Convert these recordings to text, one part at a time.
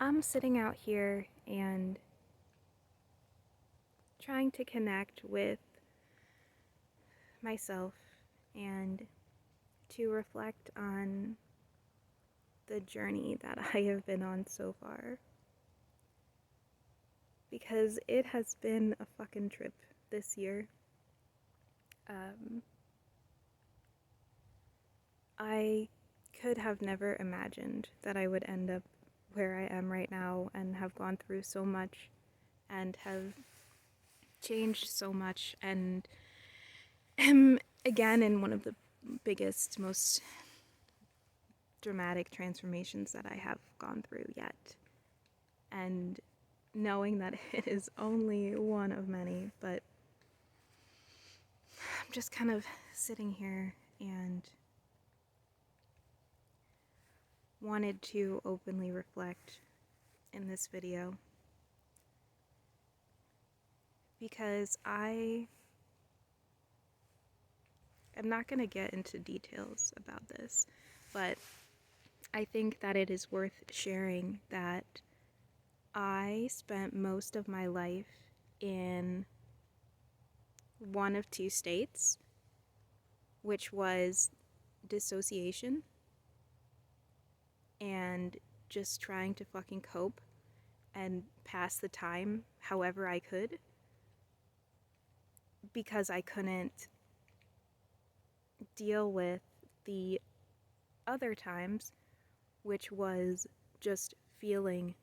I'm sitting out here and trying to connect with myself and to reflect on the journey that I have been on so far. Because it has been a fucking trip this year. I could have never imagined that I would end up where I am right now and have gone through so much and have changed so much and am again in one of the biggest, most dramatic transformations that I have gone through yet. And knowing that it is only one of many, but I'm just kind of sitting here and wanted to openly reflect in this video because I am not going to get into details about this, but I think that it is worth sharing that I spent most of my life in one of two states, which was dissociation and just trying to fucking cope and pass the time however I could because I couldn't deal with the other times, which was just feeling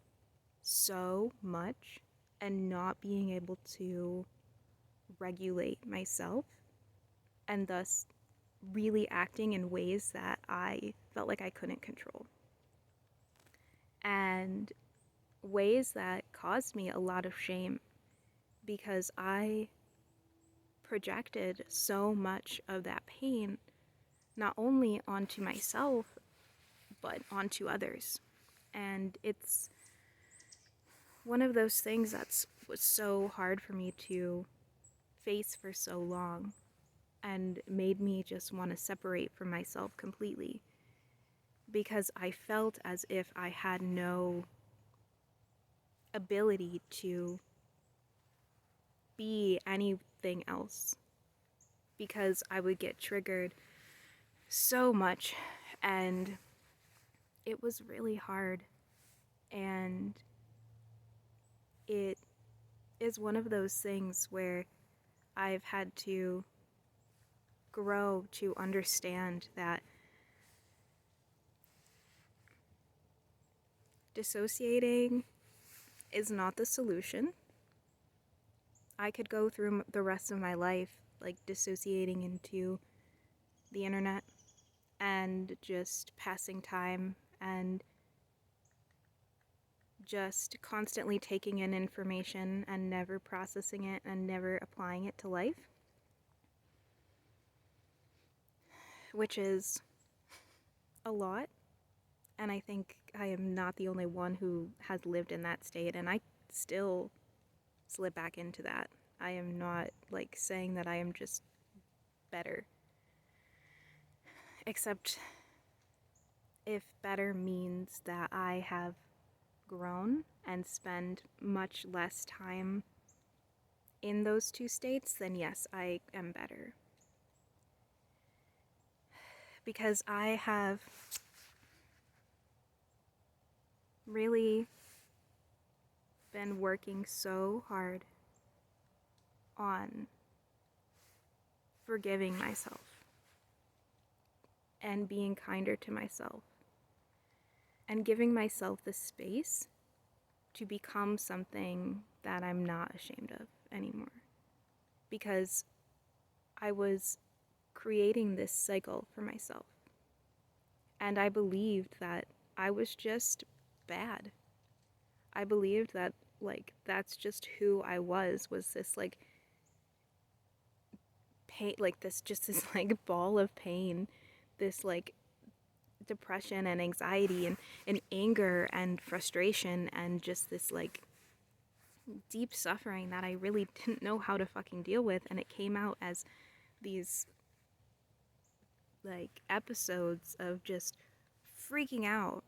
so much and not being able to regulate myself and thus really acting in ways that I felt like I couldn't control. And ways that caused me a lot of shame because I projected so much of that pain not only onto myself but onto others. And it's one of those things that was so hard for me to face for so long and made me just want to separate from myself completely because I felt as if I had no ability to be anything else because I would get triggered so much and it was really hard. And it is one of those things where I've had to grow to understand that dissociating is not the solution. I could go through the rest of my life like dissociating into the internet and just passing time and just constantly taking in information and never processing it and never applying it to life, which is a lot. And I think I am not the only one who has lived in that state, and I still slip back into that. I am not like saying that I am just better, except if better means that I have grown and spend much less time in those two states, then yes, I am better. Because I have really been working so hard on forgiving myself and being kinder to myself and giving myself the space to become something that I'm not ashamed of anymore. Because I was creating this cycle for myself. And I believed that I was just bad. I believed that, like, that's just who I was this, like, pain, like, this, like, ball of pain, this, like, depression and anxiety and anger and frustration and just this, like, deep suffering that I really didn't know how to fucking deal with. And it came out as these, like, episodes of just freaking out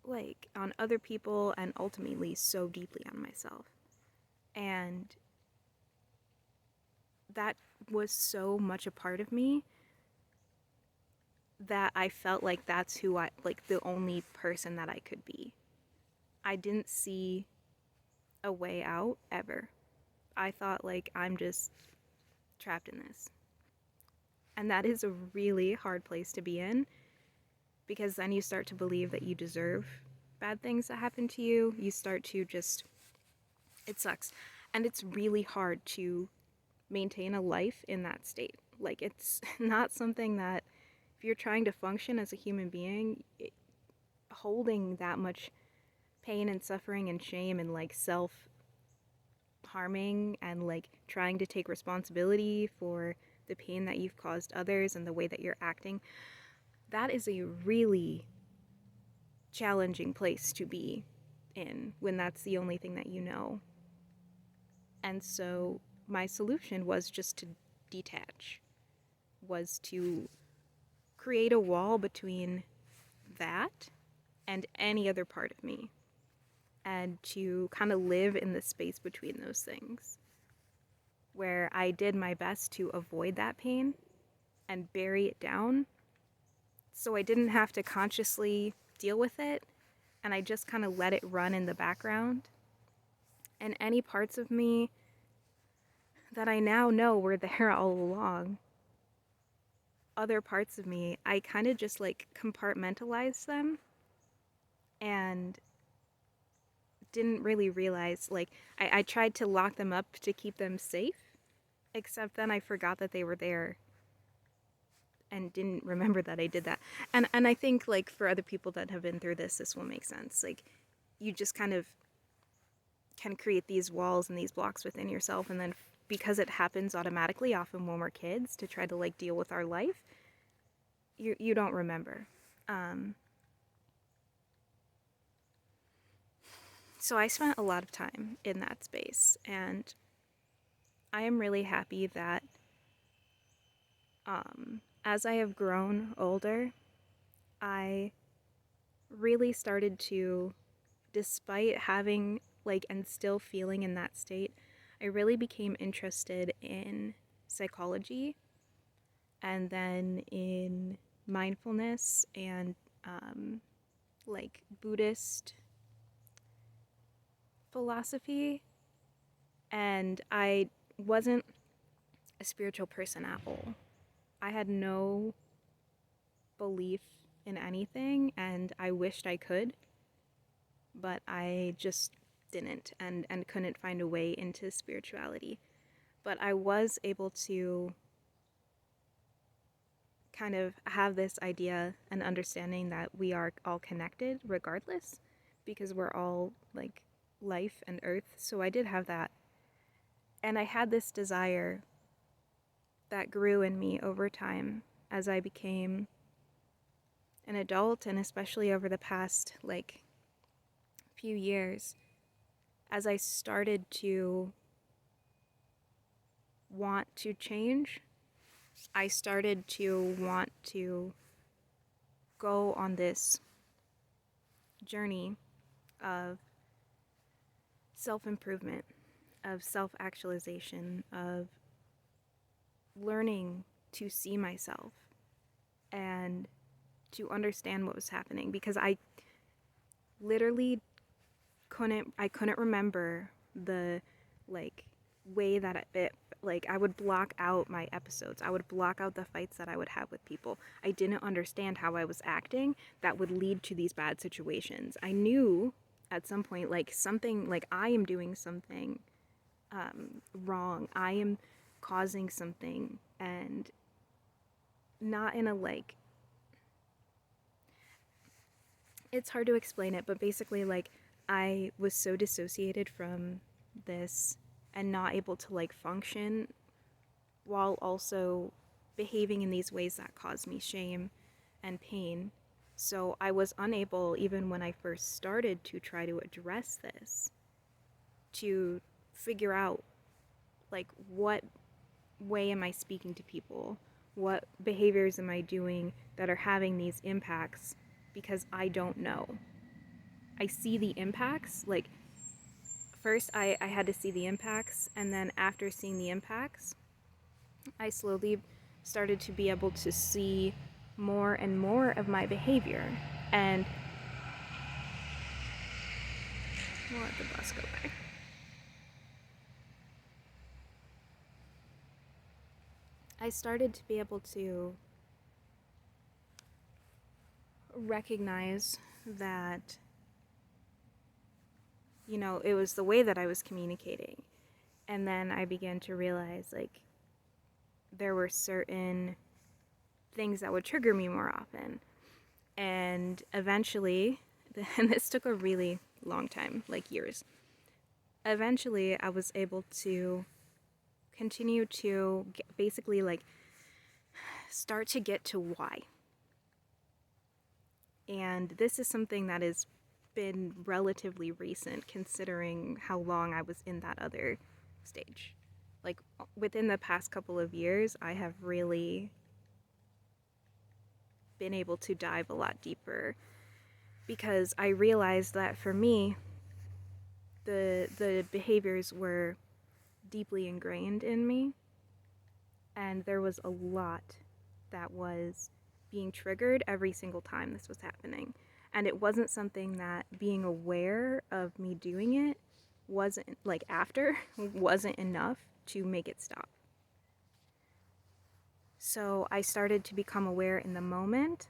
like on other people and ultimately so deeply on myself. And that was so much a part of me that I felt like that's who I, like the only person that I could be. I didn't see a way out ever. I thought like I'm just trapped in this. And that is a really hard place to be in, because then you start to believe that you deserve bad things that happen to you. You start to just, it sucks. And it's really hard to maintain a life in that state. Like, it's not something that, if you're trying to function as a human being, holding that much pain and suffering and shame and like self harming and like trying to take responsibility for the pain that you've caused others and the way that you're acting, that is a really challenging place to be in when that's the only thing that you know. And so my solution was just to detach, was to create a wall between that and any other part of me, and to kind of live in the space between those things, where I did my best to avoid that pain and bury it down so I didn't have to consciously deal with it, and I just kind of let it run in the background. And any parts of me that I now know were there all along, other parts of me, I kind of just like compartmentalized them and didn't really realize, like, I tried to lock them up to keep them safe, except then I forgot that they were there and didn't remember that I did that. And I think, like, for other people that have been through this will make sense. Like, you just kind of can create these walls and these blocks within yourself, and then because it happens automatically, often when we're kids, to try to, like, deal with our life, you don't remember. So I spent a lot of time in that space, and I am really happy that as I have grown older, I really started to, despite having, like, and still feeling in that state, I really became interested in psychology and then in mindfulness and like Buddhist philosophy. And I wasn't a spiritual person at all. I had no belief in anything, and I wished I could, but I just didn't, and couldn't find a way into spirituality. But I was able to kind of have this idea and understanding that we are all connected regardless, because we're all like life and earth. So I did have that. And I had this desire that grew in me over time as I became an adult, and especially over the past like few years, as I started to want to change, I started to want to go on this journey of self-improvement, of self-actualization, of learning to see myself and to understand what was happening, because I literally couldn't remember the like way that it, like, I would block out my episodes. I would block out the fights that I would have with people. I didn't understand how I was acting that would lead to these bad situations. I knew at some point, like, something, like, I am doing something wrong. I am causing something, and not in a, like, it's hard to explain it, but basically, like, I was so dissociated from this and not able to, like, function while also behaving in these ways that caused me shame and pain. So I was unable, even when I first started to try to address this, to figure out, like, what way am I speaking to people? What behaviors am I doing that are having these impacts? Because I don't know. I see the impacts. Like, first I had to see the impacts, and then after seeing the impacts, I slowly started to be able to see more and more of my behavior. And we'll let the bus go by. I started to be able to recognize that, you know, it was the way that I was communicating. And then I began to realize, like, there were certain things that would trigger me more often. And eventually, and this took a really long time, like years, eventually I was able to continue to basically, like, start to get to why. And this is something that has been relatively recent, considering how long I was in that other stage. Like, within the past couple of years, I have really been able to dive a lot deeper, because I realized that for me, the behaviors were deeply ingrained in me, and there was a lot that was being triggered every single time this was happening. And it wasn't something that being aware of me doing it wasn't, like, after, wasn't enough to make it stop. So I started to become aware in the moment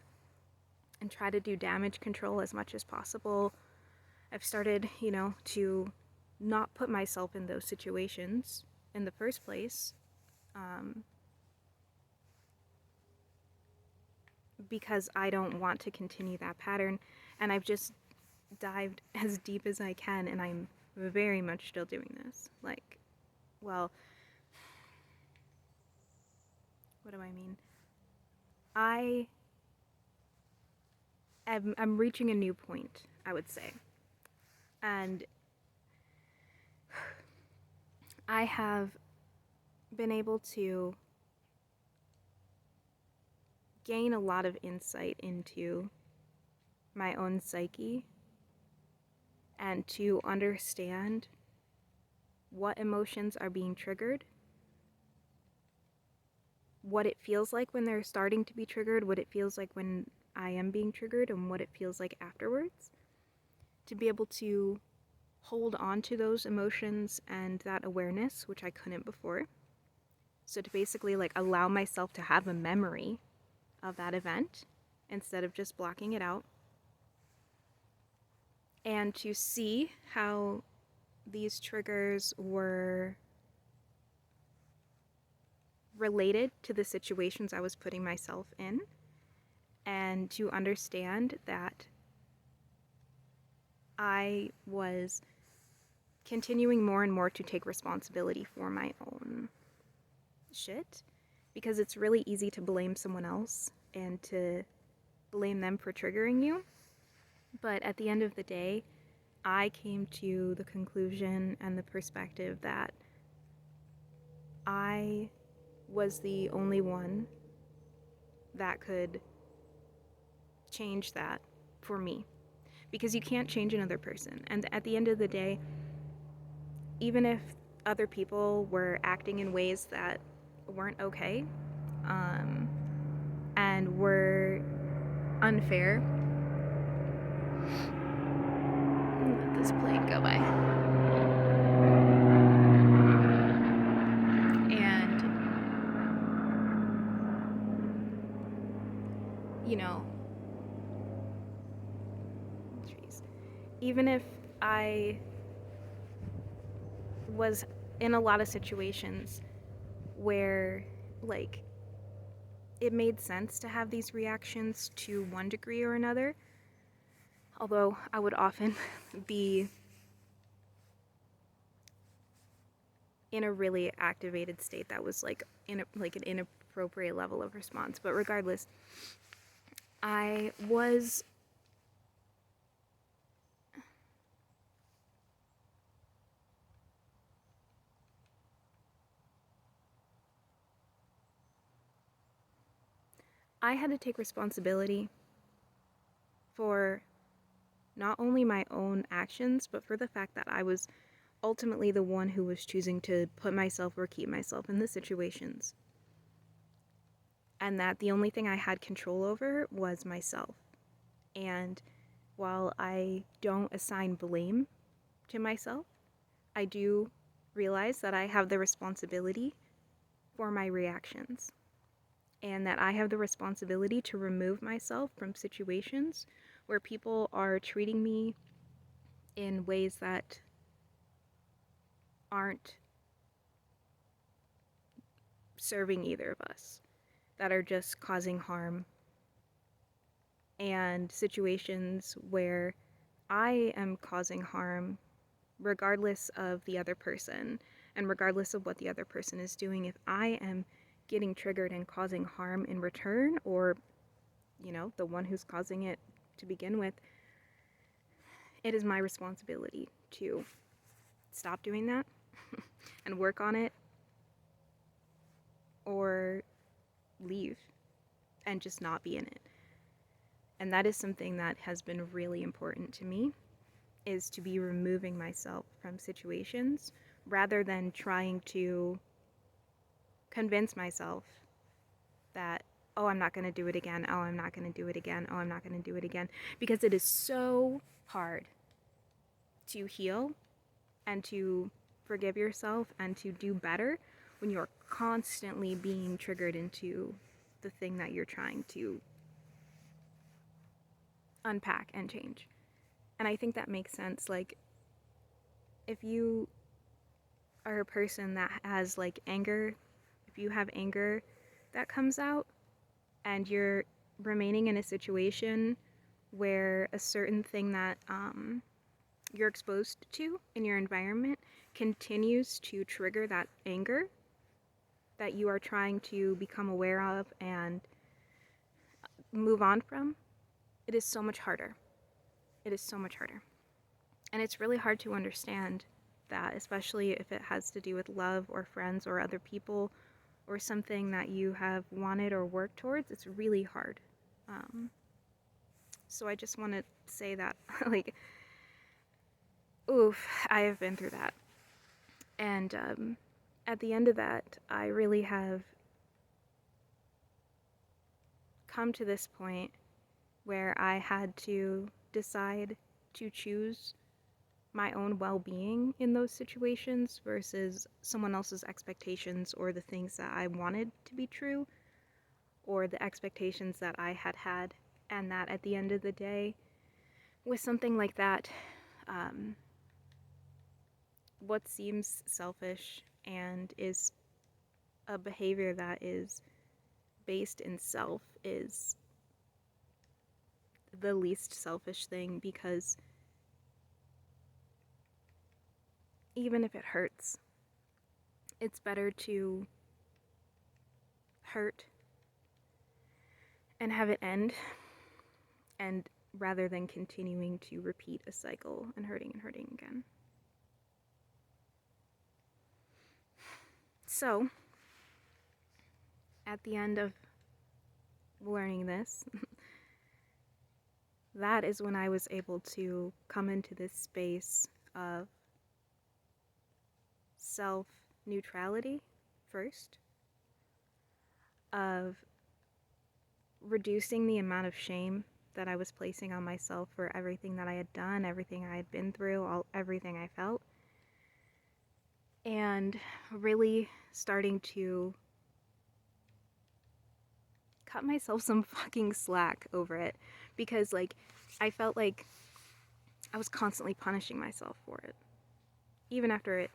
and try to do damage control as much as possible. I've started, you know, to not put myself in those situations in the first place, because I don't want to continue that pattern. And I've just dived as deep as I can, and I'm very much still doing this. Like, well, what do I mean? I'm reaching a new point, I would say. And I have been able to gain a lot of insight into my own psyche and to understand what emotions are being triggered, what it feels like when they're starting to be triggered, what it feels like when I am being triggered, and what it feels like afterwards. To be able to hold on to those emotions and that awareness, which I couldn't before. So to basically, like, allow myself to have a memory of that event instead of just blocking it out. And to see how these triggers were related to the situations I was putting myself in, and to understand that I was continuing more and more to take responsibility for my own shit, because it's really easy to blame someone else and to blame them for triggering you. But at the end of the day, I came to the conclusion and the perspective that I was the only one that could change that for me. Because you can't change another person. And at the end of the day, even if other people were acting in ways that weren't okay, and were unfair, let this plane go by. And, you know, trees. Even if I was in a lot of situations where, like, it made sense to have these reactions to one degree or another, although I would often be in a really activated state that was like an inappropriate level of response. But regardless, I had to take responsibility for not only my own actions, but for the fact that I was ultimately the one who was choosing to put myself or keep myself in the situations. And that the only thing I had control over was myself. And while I don't assign blame to myself, I do realize that I have the responsibility for my reactions, and that I have the responsibility to remove myself from situations where people are treating me in ways that aren't serving either of us, that are just causing harm, and situations where I am causing harm regardless of the other person and regardless of what the other person is doing. If I am getting triggered and causing harm in return, or, the one who's causing it to begin with, it is my responsibility to stop doing that and work on it, or leave and just not be in it. And that is something that has been really important to me, is to be removing myself from situations rather than trying to convince myself that, oh, I'm not going to do it again. Oh, I'm not going to do it again. Oh, I'm not going to do it again. Because it is so hard to heal and to forgive yourself and to do better when you're constantly being triggered into the thing that you're trying to unpack and change. And I think that makes sense. Like, if you are a person that has like anger, if you have anger that comes out and you're remaining in a situation where a certain thing that you're exposed to in your environment continues to trigger that anger that you are trying to become aware of and move on from, it is so much harder. It is so much harder. And it's really hard to understand that, especially if it has to do with love or friends or other people or something that you have wanted or worked towards. It's really hard. So I just want to say that, like, oof, I have been through that. And at the end of that, I really have come to this point where I had to decide to choose my own well-being in those situations versus someone else's expectations or the things that I wanted to be true or the expectations that I had had. And that at the end of the day, with something like that, what seems selfish and is a behavior that is based in self is the least selfish thing, because even if it hurts, it's better to hurt and have it end, and rather than continuing to repeat a cycle and hurting again. So, at the end of learning this, that is when I was able to come into this space of self-neutrality first, of reducing the amount of shame that I was placing on myself for everything that I had done, everything I had been through, everything I felt, and really starting to cut myself some fucking slack over it, because like I felt like I was constantly punishing myself for it. Even after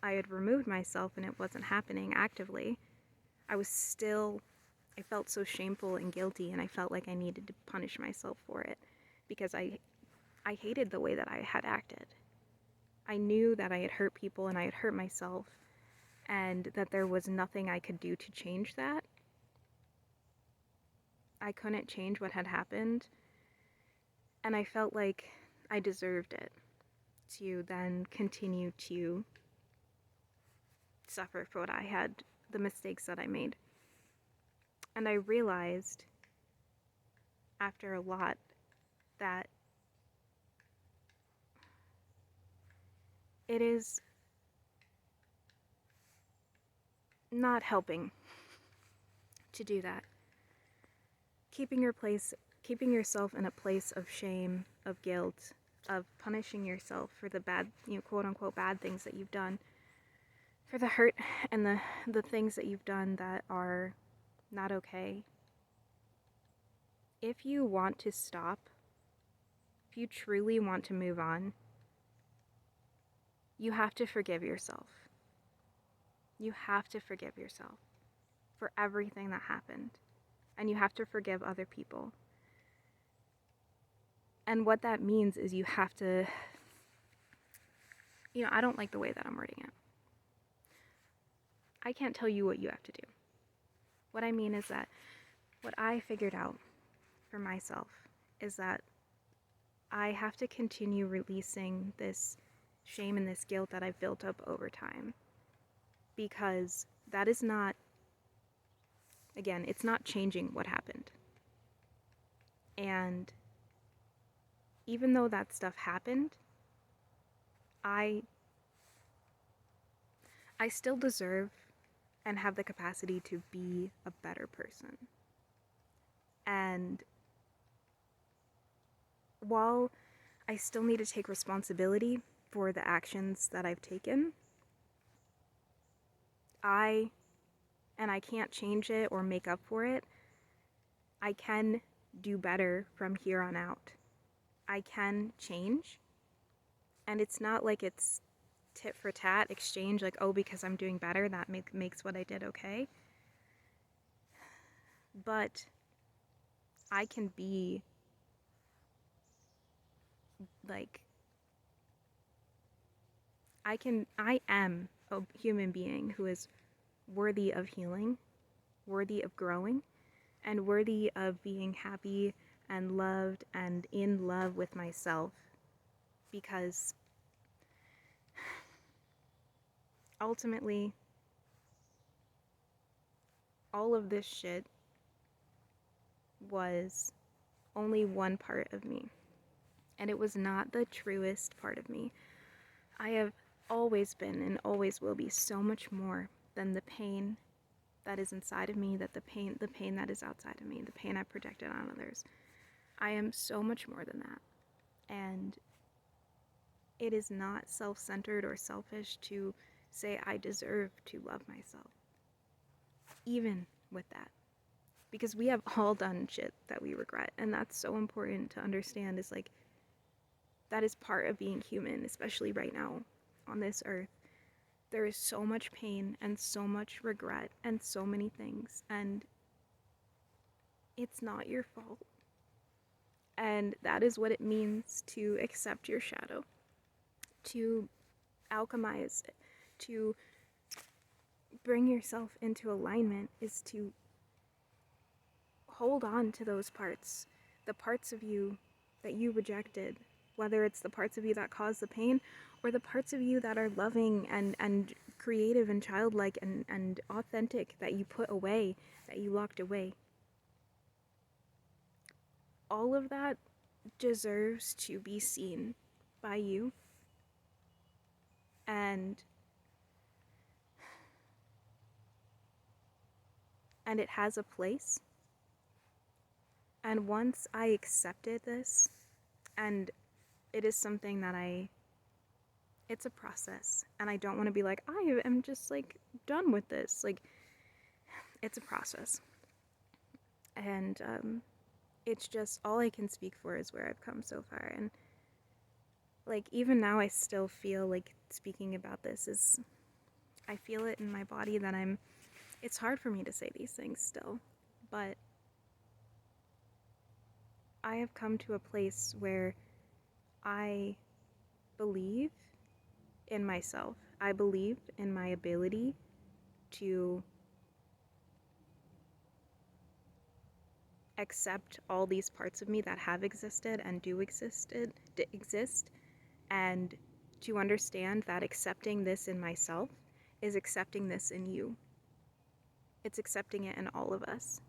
I had removed myself and it wasn't happening actively, I felt so shameful and guilty, and I felt like I needed to punish myself for it because I hated the way that I had acted. I knew that I had hurt people and I had hurt myself, and that there was nothing I could do to change that. I couldn't change what had happened, and I felt like I deserved it to then continue to suffer for the mistakes that I made. And I realized after a lot that it is not helping to do that. Keeping yourself in a place of shame, of guilt, of punishing yourself for the bad, quote unquote bad things that you've done, for the hurt and the things that you've done that are not okay. If you want to stop, if you truly want to move on, you have to forgive yourself. You have to forgive yourself for everything that happened. And you have to forgive other people. And what that means is you have to, I don't like the way that I'm wording it. I can't tell you what you have to do. What I mean is that what I figured out for myself is that I have to continue releasing this shame and this guilt that I've built up over time. Because that is not, again, it's not changing what happened. And even though that stuff happened, I still deserve and have the capacity to be a better person. And while I still need to take responsibility for the actions that I've taken, I can't change it or make up for it. I can do better from here on out. I can change. And it's not like it's tit for tat exchange, like, oh, because I'm doing better, that makes what I did okay. But I can be, like, I am a human being who is worthy of healing, worthy of growing, and worthy of being happy and loved and in love with myself. Because ultimately, all of this shit was only one part of me. And it was not the truest part of me. I have always been and always will be so much more than the pain that is inside of me, that the pain that is outside of me, the pain I projected on others. I am so much more than that. And it is not self-centered or selfish to say I deserve to love myself. Even with that. Because we have all done shit that we regret. And that's so important to understand, is like, that is part of being human, especially right now on this earth. There is so much pain and so much regret and so many things, and it's not your fault. And that is what it means to accept your shadow, to alchemize it, to bring yourself into alignment, is to hold on to those parts, the parts of you that you rejected, whether it's the parts of you that cause the pain or the parts of you that are loving and creative and childlike and authentic, that you put away, that you locked away. All of that deserves to be seen by you. And it has a place. And once I accepted this, and it is something that it's a process, and I don't want to be like, I am just like done with this. Like, it's a process. And it's just, all I can speak for is where I've come so far. And like, even now I still feel like speaking about this is, I feel it in my body that it's hard for me to say these things still, but I have come to a place where I believe in myself. I believe in my ability to accept all these parts of me that have existed and do exist, and to understand that accepting this in myself is accepting this in you. It's accepting it in all of us,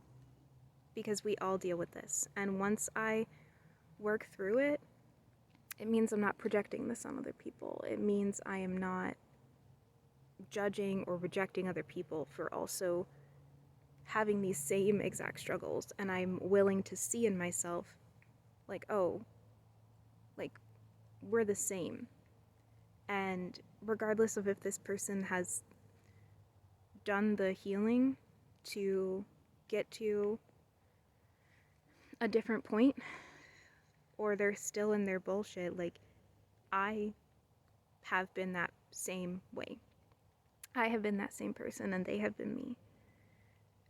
because we all deal with this. And once I work through it, It means I'm not projecting this on other people. It means I am not judging or rejecting other people for also having these same exact struggles, and I'm willing to see in myself, like, oh, like, we're the same. And regardless of if this person has done the healing to get to a different point, or they're still in their bullshit, like, I have been that same way. I have been that same person, and they have been me.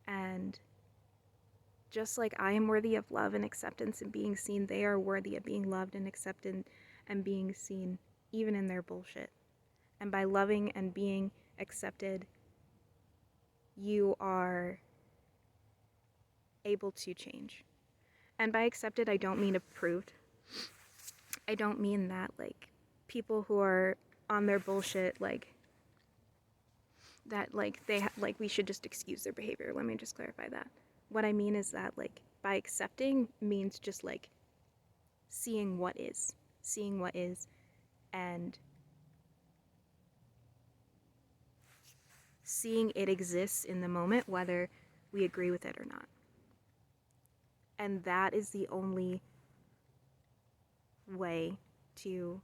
And just like I am worthy of love and acceptance and being seen, they are worthy of being loved and accepted and being seen, even in their bullshit. And by loving and being accepted, you are able to change. And by accepted, I don't mean approved. I don't mean that, like, people who are on their bullshit, like, that, like, like, we should just excuse their behavior. Let me just clarify that. What I mean is that, like, by accepting means just, like, seeing what is, and seeing it exists in the moment, whether we agree with it or not. And that is the only way to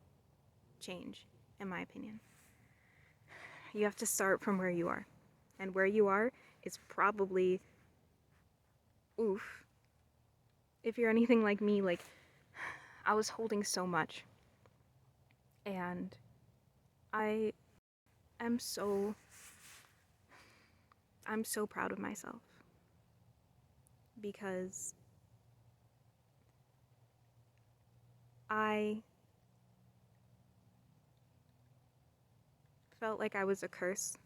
change, in my opinion. You have to start from where you are. And where you are is probably, oof. If you're anything like me, like, I was holding so much. And I am so, I'm so proud of myself. Because I felt like I was a curse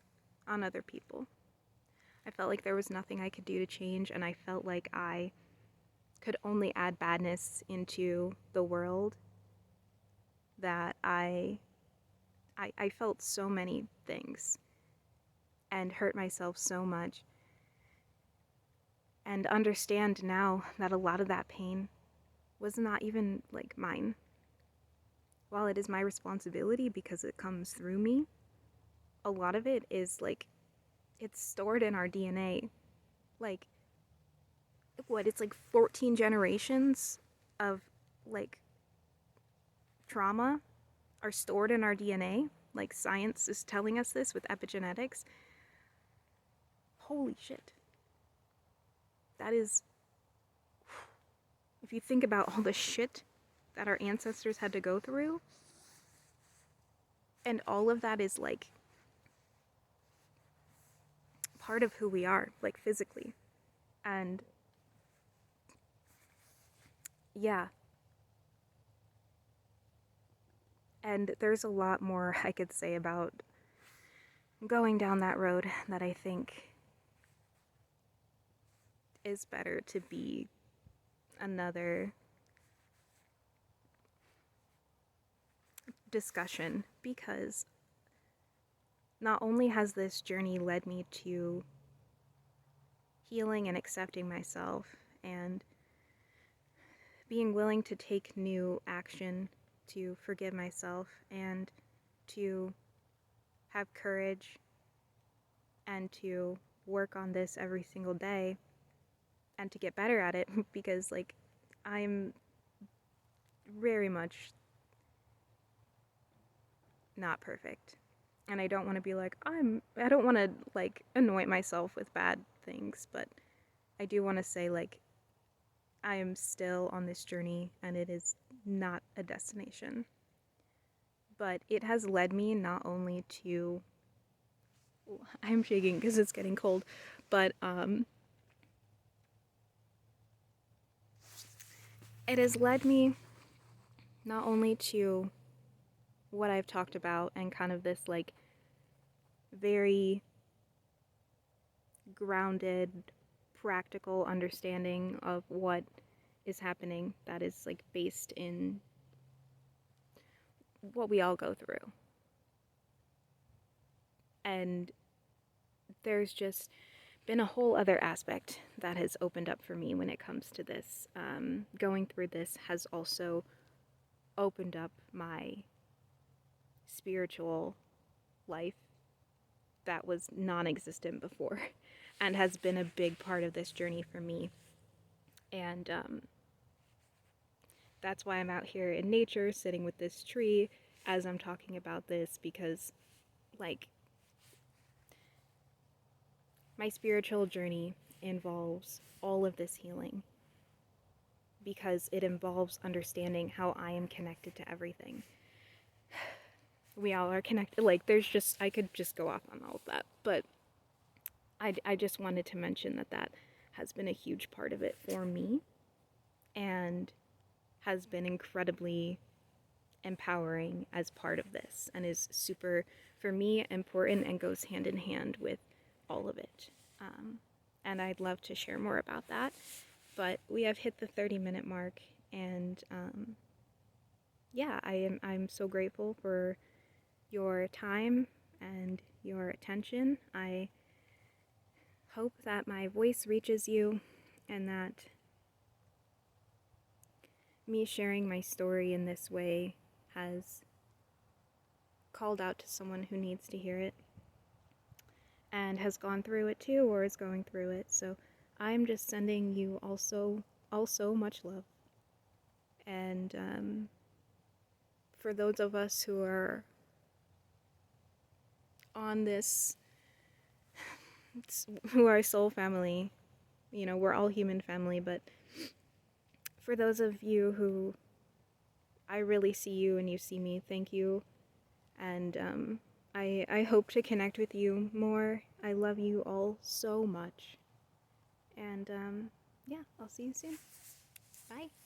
on other people. I felt like there was nothing I could do to change, and I felt like I could only add badness into the world, that I felt so many things and hurt myself so much, and understand now that a lot of that pain was not even, like, mine. While it is my responsibility because it comes through me, a lot of it is, like, it's stored in our DNA. Like, what, it's like 14 generations of, like, trauma are stored in our DNA. Like, science is telling us this with epigenetics. Holy shit. That is, if you think about all the shit that our ancestors had to go through, and all of that is, like, part of who we are, like, physically. And yeah. And there's a lot more I could say about going down that road that I think is better to be another discussion, because not only has this journey led me to healing and accepting myself and being willing to take new action to forgive myself and to have courage and to work on this every single day and to get better at it, because, like, I'm very much not perfect. And I don't want to be like, I don't want to, like, anoint myself with bad things, but I do want to say, like, I am still on this journey, and it is not a destination. But it has led me not only to, I'm shaking because it's getting cold, but it has led me not only to what I've talked about and kind of this, like, very grounded, practical understanding of what is happening that is, like, based in what we all go through. And there's just been a whole other aspect that has opened up for me when it comes to this. Going through this has also opened up my spiritual life that was non-existent before and has been a big part of this journey for me. And that's why I'm out here in nature sitting with this tree as I'm talking about this, because like my spiritual journey involves all of this healing, because it involves understanding how I am connected to everything. We all are connected. Like, there's just, I could just go off on all of that, but I just wanted to mention that that has been a huge part of it for me and has been incredibly empowering as part of this, and is super, for me, important and goes hand in hand with all of it. And I'd love to share more about that, but we have hit the 30-minute mark, and yeah, I'm so grateful for your time and your attention. I hope that my voice reaches you, and that me sharing my story in this way has called out to someone who needs to hear it and has gone through it too, or is going through it. So I'm just sending you also much love. And for those of us who are on this, who are soul family, you know, we're all human family, but for those of you who I really see you and you see me, thank you. And I hope to connect with you more. I love you all so much. And yeah, I'll see you soon. Bye.